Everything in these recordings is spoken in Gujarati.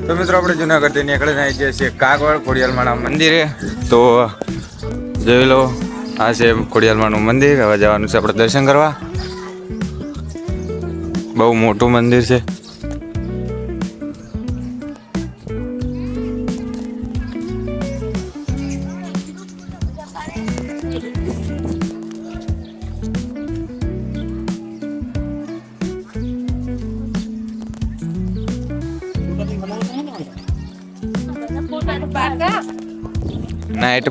તો મિત્રો આપણે જુનાગઢથી નીકળીને આવી ગયા છીએ કાગવડ ખોડિયાલમાના મંદિરે. તો જોઈ લો, આ છે ખોડિયાલમાનું મંદિર. હવે જવાનું છે આપણે દર્શન કરવા. બહુ મોટું મંદિર છે. નાઇટ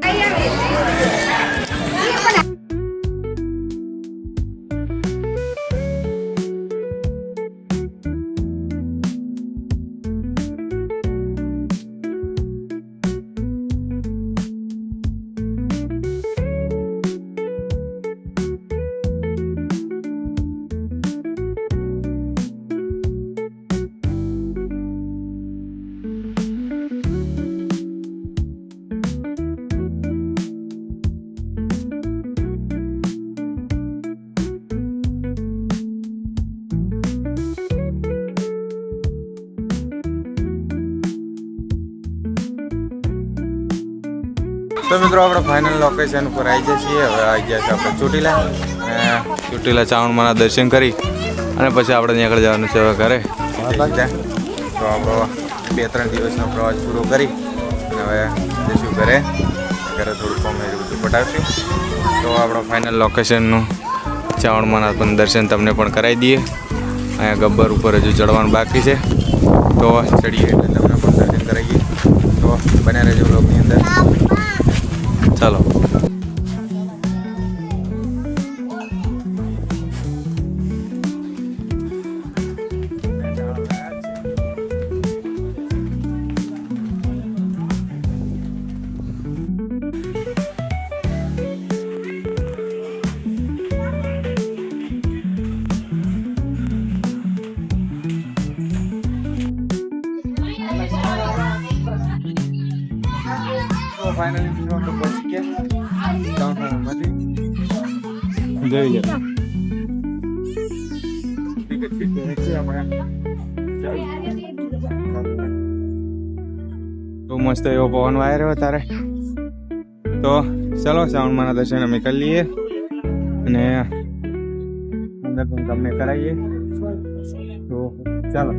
તો મિત્રો આપણે ફાઇનલ લોકેશન ઉપર આવી જઈએ છીએ. હવે આવી ગયા છે આપણે ચોટીલા. ચોટીલા ચાવણમાના દર્શન કરી અને પછી આપણે નીકળી જવાનું છે હવે ઘરે. તો આપણો 2-3 દિવસનો પ્રવાસ પૂરો કરી અને હવે જઈશું ઘરે. ઘરે થોડું કોમેડી બધું પટાવશું. તો આપણો ફાઇનલ લોકેશનનું ચાવણમાના પણ દર્શન તમને પણ કરાવી દઈએ. અહીંયા ગબ્બર ઉપર હજુ ચડવાનું બાકી છે. તો ચડીએ એટલે તમને પણ દર્શન કરાવીએ. તો બને રહેજો બ્લોગની અંદર. ચાલો. ફાઇનલી આપણે પહોંચી ગયા ટાઉનમાંથી. જોઈ લો તો મસ્ત એવો પવન વાય રહ્યો તારે. તો ચલો ચાવણમાના દર્શન અમે કરી લઈએ અને અંદર પણ તમને કરાવીએ. તો ચાલો.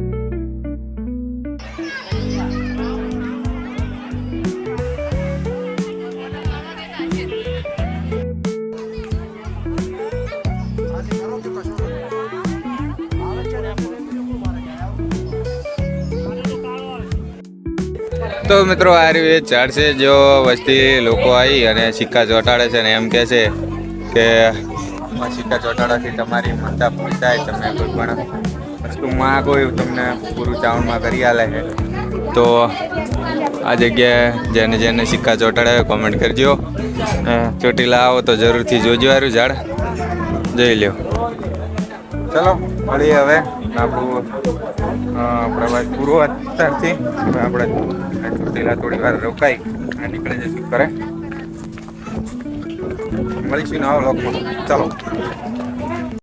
તો મિત્રો આ રહ્યું એ ઝાડ છે. જો વસ્તી લોકો આવી અને સિક્કા ચોંટાડે છે ને એમ કહે છે કે સિક્કા ચોંટાડવાથી તમારી મનતા પૂરી થાય. તમે કોઈ પણ વસ્તુ માગો એવું તમને પૂરું ચાવણમાં કરી આલે છે. તો આ જગ્યાએ જેને જેને સિક્કા ચોંટાડે કોમેન્ટ કરજો. ચોટીલા આવો તો જરૂરથી જોજો. આરું ઝાડ જોઈ લ્યો. ચલો મળીએ હવે. આપણું પ્રવાસ પૂરો અત્યારથી. આપણે ચોટીલા થોડી વાર રોકાઈ અને નીકળી જઈશું ઘરે. મળીશું નવા લોકમાં. ચાલો.